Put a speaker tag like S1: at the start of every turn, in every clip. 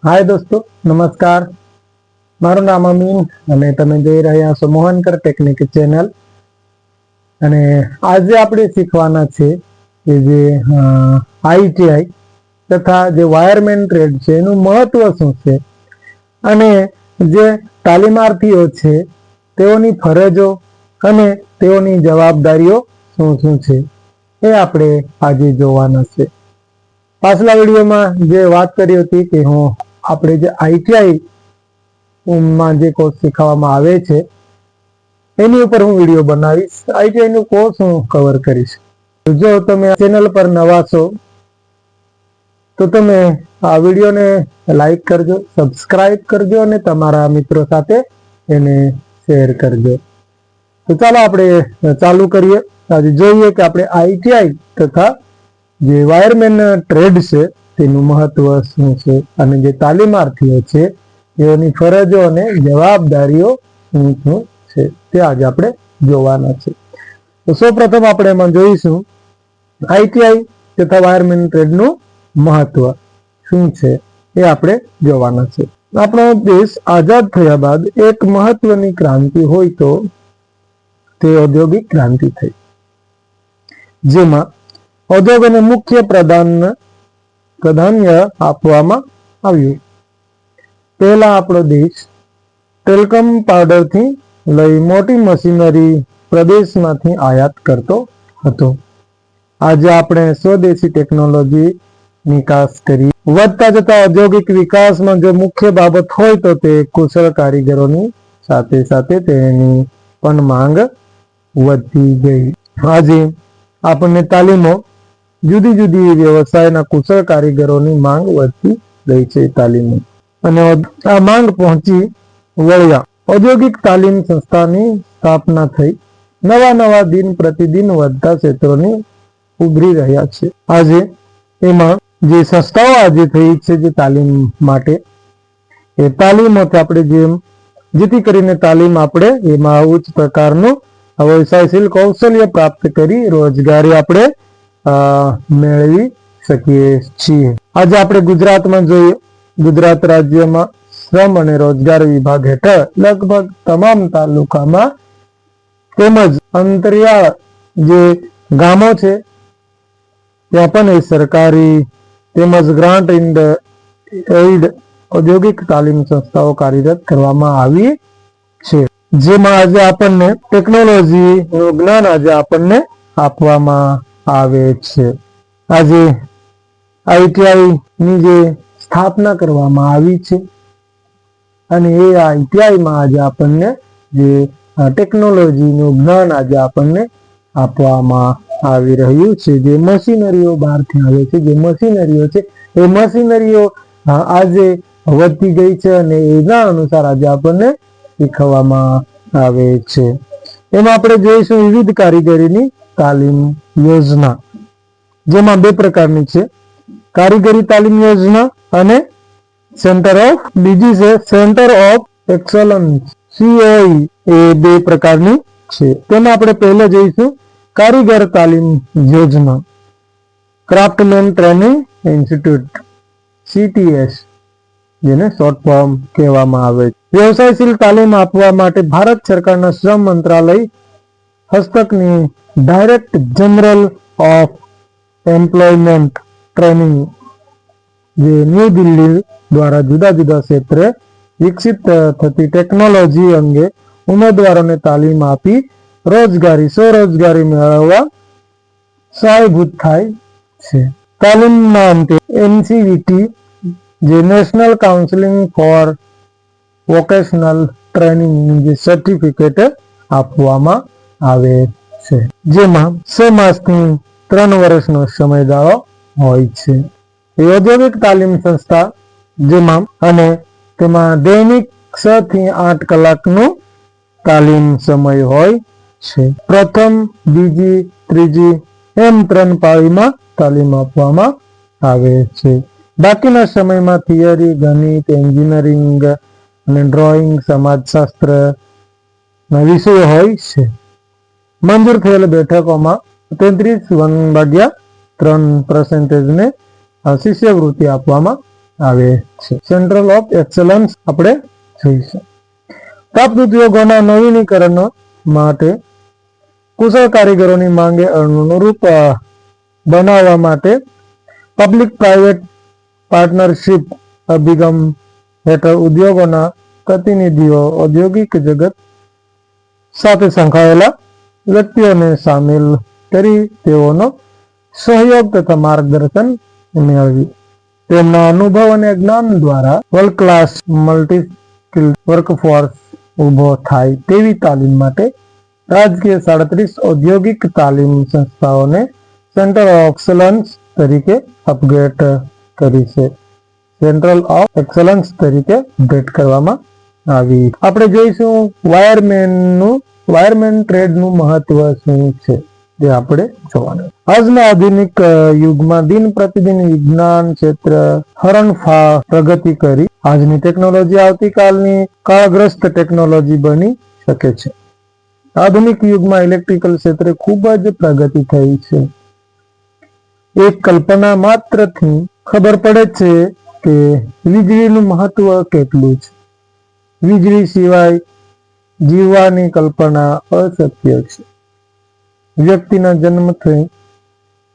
S1: हाय दोस्तों, नमस्कार। मारू नाम अमीन અને તમે જોઈ રહ્યા છો મોહનકર ટેકનિક ચેનલ। અને આજે આપણે શીખવાના છે કે જે આઈટીઆઈ તથા જે વાયરમેન ટ્રેડ છે એનું મહત્વ શું છે અને જે તાલીમાર્થીઓ છે તેઓની ફરજો અને તેઓની જવાબદારીઓ શું શું છે એ આપણે આજે જોવાના છે। પાછલા વિડીયોમાં જે વાત કરી હતી કે હું આપણે જે આઈટીઆઈ માં જે કોર્સ શીખવવામાં આવે છે એની ઉપર હું વિડીયો બનાવીશ। આઈટીઆઈ નું કોર્સ હું કવર કરીશ। જો તમે ચેનલ પર નવા છો તો તમે આ વિડીયોને લાઈક કરજો, સબસ્ક્રાઇબ કરજો અને તમારા મિત્રો સાથે એને શેર કરજો। તો ચાલો આપણે ચાલુ કરીએ। આજે જોઈએ કે આપણે આઈટીઆઈ તથા જે વાયરમેન ટ્રેડ છે તેનું મહત્વ શું છે અને જે તાલીમાર્થીઓ છે તેઓની ફરજો અને જવાબદારીઓ શું શું છે તે આજે આપણે જોવાના છે। તો સૌપ્રથમ આપણે એમાં જોઈશું આઈટીઆઈ તથા વાયરમેન ટ્રેડનું મહત્વ શું છે એ આપણે જોવાના છે। આપણો દેશ આઝાદ થયા બાદ એક મહત્વની ક્રાંતિ હોય તો તે ઔદ્યોગિક ક્રાંતિ થઈ, જેમાં ઉદ્યોગોને મુખ્ય પ્રાધાન્ય આપવામાં આવ્યું। પહેલા આપણો દેશ ટેલકમ પાવડરથી લઈ મોટી મશીનરી પ્રદેશમાંથી આયાત કરતો હતો। આજે આપણે સ્વદેશી ટેકનોલોજી નિકાસ કરી। વધતા જતા ઔદ્યોગિક વિકાસમાં જો મુખ્ય બાબત હોય તો તે કુશળ કારીગરોની સાથે સાથે તેની પણ માંગ વધતી ગઈ। આજે આપણને તાલીમો જુદી જુદી વ્યવસાયના કુશળ કારીગરોની માંગ વધતી ગઈ છે તાલીમો, અને આ માંગ પહોંચી વળ્યા ઔદ્યોગિક તાલીમ સંસ્થાની સ્થાપના થઈ। નવા દિન પ્રતિદિન વધતા ક્ષેત્રોની ઉભરી રહ્યા છે। આજે એમાં જે સંસ્થાઓ આજે થઈ છે જે તાલીમ માટે, એ તાલીમોથી આપણે જેથી કરીને તાલીમ આપણે એમાં ઉચ્ચ પ્રકારનું વ્યવસાયશીલ કૌશલ્ય પ્રાપ્ત કરી રોજગારી આપણે મેળવી શકીએ છીએ। આજે આપણે ગુજરાતમાં જોઈએ, ગુજરાત રાજ્યમાં શ્રમ અને રોજગાર વિભાગ હેઠળ લગભગ તમામ તાલુકામાં તેમજ અંતરિયાળ જે ગામો છે ત્યાં પણ એ સરકારી તેમજ ગ્રાન્ટ એઇડ ઔદ્યોગિક તાલીમ સંસ્થાઓ કાર્યરત કરવામાં આવી છે, જેમાં આજે આપણને ટેકનોલોજી નું જ્ઞાન આજે આપણને આપવામાં આવે છે। આજે આઈટીઆઈ ની જે સ્થાપના કરવામાં આવી છે અને એ આઈટીઆઈ માં આજે આપણને જે ટેકનોલોજી નું જ્ઞાન આજે આપણને આપવામાં આવી રહ્યું છે। જે મશીનરીઓ બહારથી આવે છે, જે મશીનરીઓ છે એ મશીનરીઓ આજે વધતી ગઈ છે અને એના અનુસાર આજે આપણને શીખવવામાં આવે છે। એમાં આપણે જોઈશું વિવિધ કારીગરીની તાલીમ યોજના, જેમાં બે પ્રકારની છે, કારીગરી તાલીમ યોજના અને બીજી છે સેન્ટર ઓફ એક્સલન્સ COE, એ બે પ્રકારની છે। તેમાં આપણે પહેલા જોઈશું કારીગર તાલીમ યોજના, ક્રાફ્ટમેન ટ્રેનિંગ ઇન્સ્ટિટ્યૂટ CTS, જેને શોર્ટ ફોર્મ કહેવામાં આવે છે। વ્યવસાયશીલ તાલીમ આપવા માટે ભારત સરકારના શ્રમ મંત્રાલય હસ્તકની direct general of employment training જે ન્યૂ દિલ્હી દ્વારા જુદા જુદા ક્ષેત્રે વિકસિત થતી ટેકનોલોજી અંગે ઉમેદવારોને તાલીમ આપી સ્વરોજગારી મેળવવા સહાયભૂત થાય છે। તાલીમના અંતે NCVT જે national counselling for vocational training જે સર્ટિફિકેટ આપવામાં આવે છે, જેમાં 6 માસથી 3 વર્ષનો સમયગાળો હોય છે। એ ઔદ્યોગિક તાલીમ સંસ્થા જેમાં અને તેમાં દૈનિક 6 થી 8 કલાકનું તાલીમ સમય હોય છે। પ્રથમ, બીજી, ત્રીજી એમ 3 પાળીમાં તાલીમ આપવામાં આવે છે। બાકીના સમયમાં થિયરી, ગણિત, એન્જિનિયરિંગ અને ડ્રોઈંગ, સમાજશાસ્ત્ર ના વિષયો હોય છે। મંજૂર થયેલ બેઠકોમાં 33/3% ને શિષ્યવૃત્તિ આપવામાં આવે છે. સેન્ટ્રલ ઓફ એક્સલન્સ આપણે જોઈશું. પ્રાપ્ત ઉદ્યોગોના નવીનીકરણ માટે કુશળ કારીગરોની માંગે અનુરૂપ બનાવવા માટે પબ્લિક પ્રાઇવેટ પાર્ટનરશિપ અભિગમ હેઠળ ઉદ્યોગોના પ્રતિનિધિઓ ઔદ્યોગિક જગત સાથે સંકળાયેલા વ્યક્તિઓને સામેલ કરી તેઓનો સહયોગ તથા માર્ગદર્શન મેળવી તેમના અનુભવ અને જ્ઞાન દ્વારા world class multi skilled workforce ઉભો થાય તેવી તાલીમ માટે રાજકીય 37 ઔદ્યોગિક તાલીમ સંસ્થાઓને સેન્ટર ઓફ એક્સલન્સ તરીકે અપગ્રેડ કરી છે. સેન્ટ્રલ ઓફ એક્સલન્સ તરીકે અપગ્રેડ કરવામાં આવી. આપણે જોઈશું વાયરમેન ટ્રેડનું મહત્વ શું છે તે આપણે જોવાનું. આજના આધુનિક યુગમાં દિન પ્રતિદિન વિજ્ઞાન ક્ષેત્ર હરણફાળ પ્રગતિ કરી આજની ટેકનોલોજી આવતીકાલની કાળગ્રસ્ત ટેકનોલોજી બની શકે છે. આધુનિક યુગમાં ઇલેક્ટ્રિકલ ક્ષેત્રે ખૂબ જ પ્રગતિ થઈ છે. એક કલ્પના માત્રથી ખબર પડે છે કે વીજળીનું મહત્વ કેટલું છે. વીજળી સિવાય જીવવાની કલ્પના અશક્ય છે. વ્યક્તિના જન્મથી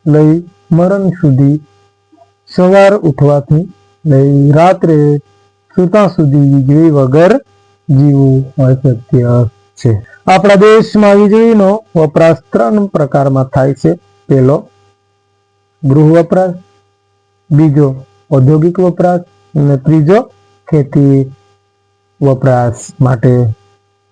S1: લઈ મરણ સુધી, સવાર ઉઠવાથી લઈ રાત્રે સૂતા સુધી વીજળી વગર જીવવું અશક્ય છે. આપણા દેશમાં વીજળીનો વપરાશ 3 પ્રકારમાં થાય છે. પહેલો ગૃહ વપરાશ, બીજો ઔદ્યોગિક વપરાશ અને ત્રીજો ખેતી વપરાશ માટે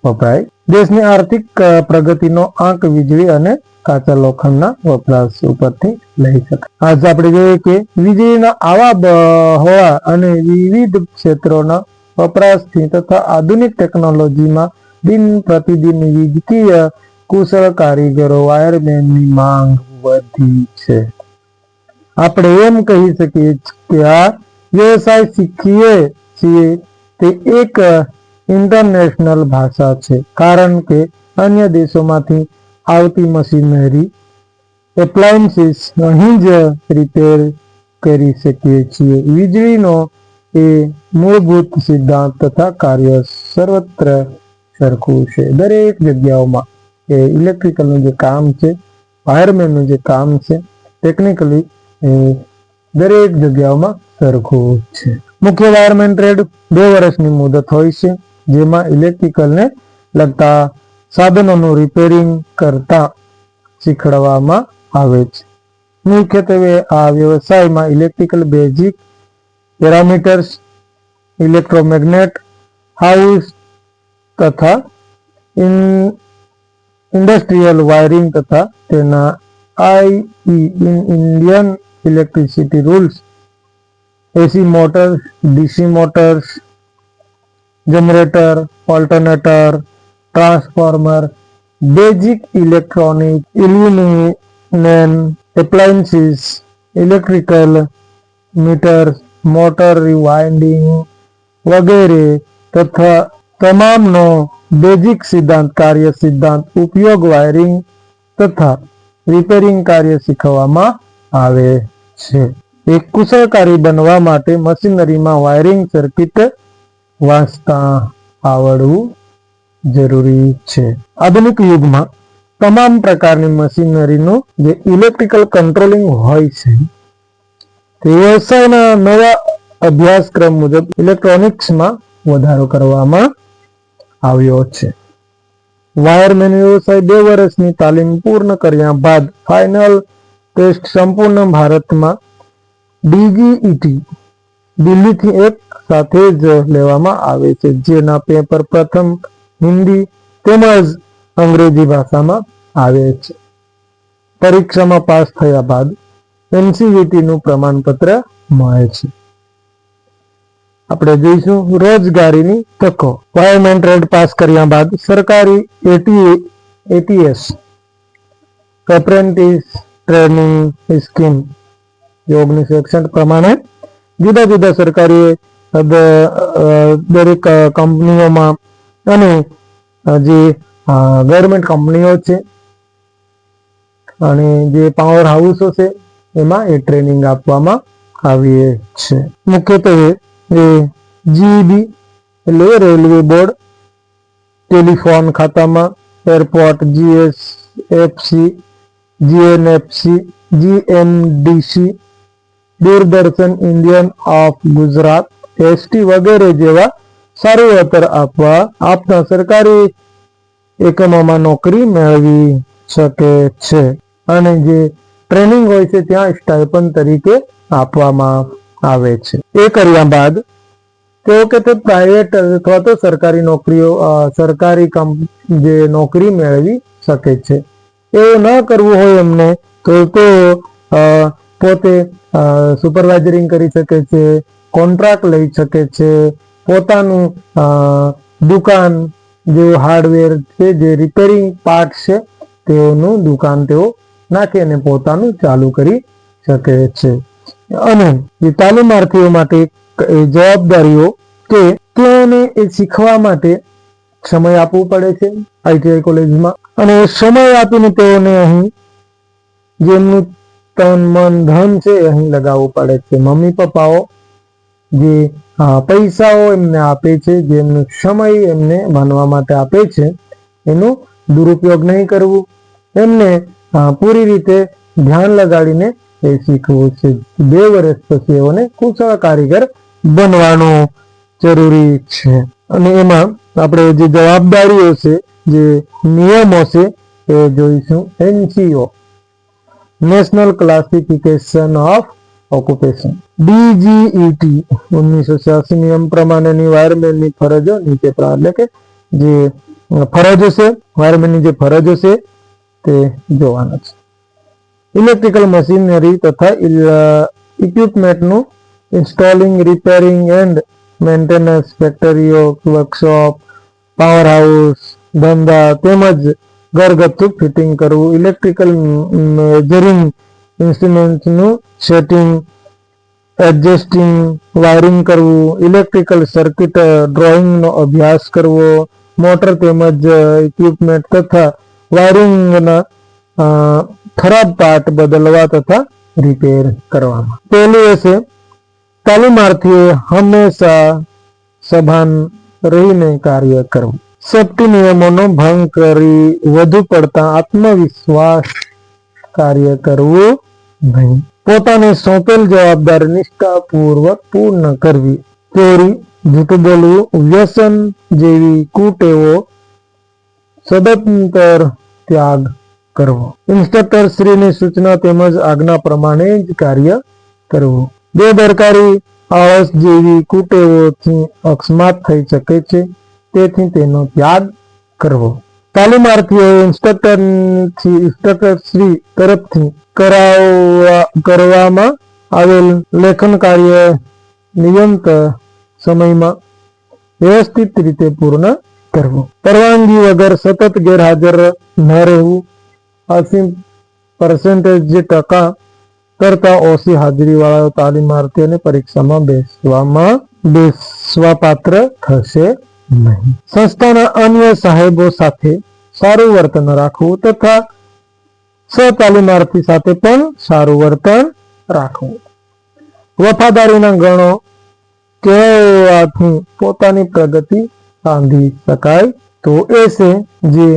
S1: વપરાય. દેશની આર્થિક પ્રગતિનો આંક વીજળી અને કાચા લોખંડના વપરાશ ઉપરથી લઈ શકાય. આજે આપણે જોઈએ કે વીજળીના આવા હોવા અને વિવિધ ક્ષેત્રોના વપરાશથી તથા આધુનિક ટેકનોલોજીમાં દિન પ્રતિદિન વીજકીય કુશળ કારીગરો વાયરમેનની માંગ વધી છે. આપણે એમ કહી શકીએ કે આ વ્યવસાય શીખીએ છીએ તે એક ઇન્ટરનેશનલ ભાષા છે, કારણ કે અન્ય દેશોમાંથી આવતી મશીનરી એપ્લાયન્સીસ અહીં જ રિપેર કરી શકીએ છીએ. વીજળીનો એ મૂળભૂત સિદ્ધાંત તથા કાર્ય સર્વત્ર સરખું છે. દરેક જગ્યાઓમાં એ ઇલેક્ટ્રિકલનું જે કામ છે, વાયરમેનનું જે કામ છે, ટેકનિકલી એ દરેક જગ્યાઓમાં સરખું છે. મુખ્ય વાયરમેન ટ્રેડ 2 વર્ષની મુદત હોય છે, જેમાં ઇલેક્ટ્રિકલને લગતા સાધનોનું રિપેરિંગ કરતા શીખવાડવામાં આવે છે. મુખ્યત્વે આ વ્યવસાયમાં electrical basic parameters, electromagnet house તથા ઇન્ડસ્ટ્રીયલ વાયરિંગ તથા તેના Indian electricity rules, AC motors, DC motors, generator, alternator, transformer, basic electronic, illumination appliances, electrical meters, motor rewinding વગેરે તથા તમામનો બેઝિક સિદ્ધાંત, કાર્ય સિદ્ધાંત, ઉપયોગ, વાયરિંગ તથા રિપેરિંગ કાર્ય શીખવવામાં આવે છે. એક કુશળકારી બનવા માટે મશીનરીમાં વાયરિંગ સર્કિટ વાંચતા આવડવું જરૂરી છે. આધુનિક યુગમાં તમામ પ્રકારની મશીનરીનું જે ઇલેક્ટ્રિકલ કંટ્રોલિંગ હોય છે તે વ્યવસાયના નવા અભ્યાસક્રમ મુજબ ઇલેક્ટ્રોનિક્સમાં વધારો કરવામાં આવ્યો છે. વાયરમેન વ્યવસાય 2 વર્ષની તાલીમ પૂર્ણ કર્યા બાદ ફાઇનલ ટેસ્ટ સંપૂર્ણ ભારતમાં ડીજીઈટી દિલ્હીથી એક સાથે જ લેવામાં આવે છે, જેના પેપર પ્રથમ હિન્દી તેમજ અંગ્રેજી ભાષામાં આવે છે. પરીક્ષામાં પાસ થયા બાદ એનસીવીટીનું પ્રમાણપત્ર મળે છે. આપણે જોઈશું રોજગારીની તકો. વાયરમેન ટ્રેડ પાસ કર્યા બાદ સરકારી એટીએસ એપ્રેન્ટિસ ટ્રેનિંગ સ્કીમ 1961 પ્રમાણે જુદા જુદા સરકારી દરેક કંપનીઓમાં અને જે ગવર્મેન્ટ કંપનીઓ છે અને જે પાવર હાઉસો છે એમાં એ ટ્રેનિંગ આપવામાં આવીએ છે. મુખ્યત્વે એ જીઈબી એટલે રેલવે બોર્ડ, ટેલિફોન ખાતામાં, airport, GSFC, GNFC, GMDC, Doordarshan, Indian of Gujarat, ST વગેરે જેવા સારું વળતર આપતા સરકારી એકમોમાં નોકરી મેળવી શકે છે. અને જે ટ્રેનિંગ હોય છે ત્યાં સ્ટાઇપન્ડ તરીકે આપવામાં આવે છે. એ કર્યા બાદ તેઓ કે તે પ્રાઇવેટ અથવા તો સરકારી નોકરીઓ જે નોકરી મેળવી શકે છે. એવું ન કરવું હોય એમને તો પોતે સુપરવાઇઝરિંગ કરી શકે છે, કોન્ટ્રાક્ટ લઈ શકે છે, પોતાનું દુકાન જે હાર્ડવેર છે, જે રિપેરિંગ પાર્ટ છે તેઓનું દુકાન તેઓ નાખી અને પોતાનું ચાલુ કરી શકે છે. અને જે તાલીમાર્થીઓ માટે જવાબદારીઓ કે તેઓને એ શીખવા માટે સમય આપવું પડે છે આઈટીઆઈ કોલેજમાં, અને સમય આપીને તેઓને અહીં જેમનું તન મન ધન છે અહીં લગાવવું પડે છે. મમ્મી પપ્પાઓ જે પૈસાઓ એમને આપે છે, જેમનો સમય એમને ભણવા માટે આપે છે, એનો દુરુપયોગ નહીં કરવું, એમને પૂરી રીતે ધ્યાન લગાડીને એ શીખવું છે. 2 વર્ષ પછી એઓને કુશળ કારીગર બનવાનું જરૂરી છે. અને એમાં આપણે જે જવાબદારીઓ છે, જે નિયમો છે એ જોઈશું. NCO national classification of occupation, DGET 1986 નિયમ પ્રમાણેની વાયરમેનની ફરજો નીચે એટલે કે જે ફરજો છે, વાયરમેનની જે ફરજો છે તે જોવાના છે. ઇલેક્ટ્રિકલ મશીનરી તથા ઇક્વિપમેન્ટનું ઇન્સ્ટોલિંગ, રિપેરિંગ એન્ડ મેન્ટેનન્સ, ફેક્ટરીઓ, વર્કશોપ, પાવર હાઉસ, ધંધા તેમજ ઘરગથ્થુ ફિટિંગ કરવું, ઇલેક્ટ્રિકલ મેજરિંગ ઇન્સ્ટ્રુમેન્ટ્સનું સેટિંગ, એડજસ્ટિંગ, વાયરિંગ કરવું, ઇલેક્ટ્રિકલ સર્કિટ ડ્રોઈંગનો અભ્યાસ કરવો, મોટર તેમજ ઇક્વિપમેન્ટ તથા વાયરિંગના ખરાબ પાર્ટ બદલવા તથા રિપેર કરવામાં. પહેલું હશે તાલીમાર્થીએ હંમેશા સભાન રહીને કાર્ય કરવું, સેફ્ટી નિયમોનો ભંગ કરી વધુ પડતા આત્મવિશ્વાસ કાર્ય કરવું નહીં, પોતાને સોંપેલ જવાબદારી નિષ્ઠાપૂર્વક પૂર્ણ કરવી, ચોરી, જૂઠું બોલવું, વ્યસન જેવી કુટેવો સદંતર ત્યાગ કરવો, ઇન્સ્ટ્રક્ટર શ્રીની સૂચના તેમજ આજ્ઞા પ્રમાણે જ કાર્ય કરવું, બેદરકારી, આળસ જેવી કુટેવોથી અકસ્માત થઈ શકે છે, તેથી તેનો ત્યાગ કરવો. તાલીમાર્થીઓએ ઇન્સ્ટ્રક્ટર શ્રી તરફથી કરવામાં આવેલ લેખન કાર્ય નિયમિત સમયમાં વ્યવસ્થિત રીતે પૂર્ણ કરવું, પરવાનગી વગર સતત ગેરહાજર ન રહેવું, 80% કરતા ઓછી હાજરી વાળા તાલીમાર્થીઓને પરીક્ષામાં બેસવા પાત્ર થશે નહીં. સંસ્થાના અન્ય સાહેબો સાથે સારું વર્તન રાખવું તથા સહતાલીમાર્થી સાથે પણ સારું વર્તન રાખવું. વફાદારીના ગણો કહેવાથી પોતાની પ્રગતિ સાધી શકાય તો એ છે જે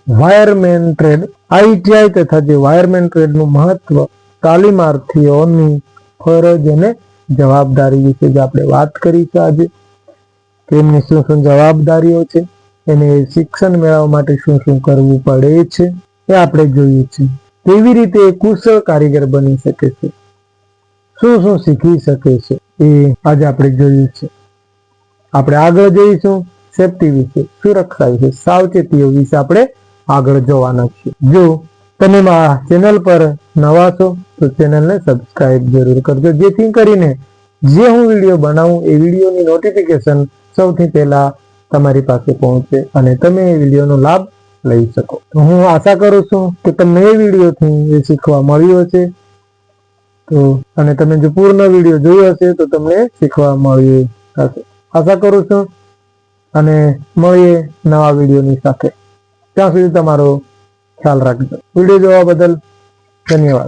S1: વાયરમેન ટ્રેડ, આઈટીઆઈ તથા જે વાયરમેન ટ્રેડનું મહત્વ, તાલીમાર્થીઓની ફરજ અને જવાબદારી વિશે જે આપણે વાત કરી છે આજે, તેમની શું શું જવાબદારીઓ છે, એને શિક્ષણ મેળવવા માટે શું શું કરવું પડે છે એ આપણે જોયું છે. કેવી રીતે કુશળ કારીગર બની શકે છે, શું શું શીખી શકે છે એ આજે આપણે જોયું છે. આપણે આગળ જોઈશું સેફટી વિશે, સુરક્ષા વિશે, સાવચેતીઓ વિશે આપણે આગળ જોવાના છીએ. જો તમે આ ચેનલ પર નવા છો તો ચેનલને સબસ્ક્રાઇબ જરૂર કરજો, જેથી કરીને જે હું વિડીયો બનાવું એ વિડીયોની નોટિફિકેશન સૌથી પહેલા તમારી પાસે પહોંચે અને તમે એ વિડીયોનો લાભ લઈ શકો. હું આશા કરું છું કે તમને એ વિડીયોથી એ શીખવા મળ્યું હશે, તો અને તમે જો પૂર્ણ વિડીયો જોયો હશે તો તમને શીખવા મળ્યું હશે. આશા કરું છું અને મળીએ નવા વિડીયોની સાથે. ત્યાં સુધી તમારો ખ્યાલ રાખજો. વિડીયો જોવા બદલ ધન્યવાદ.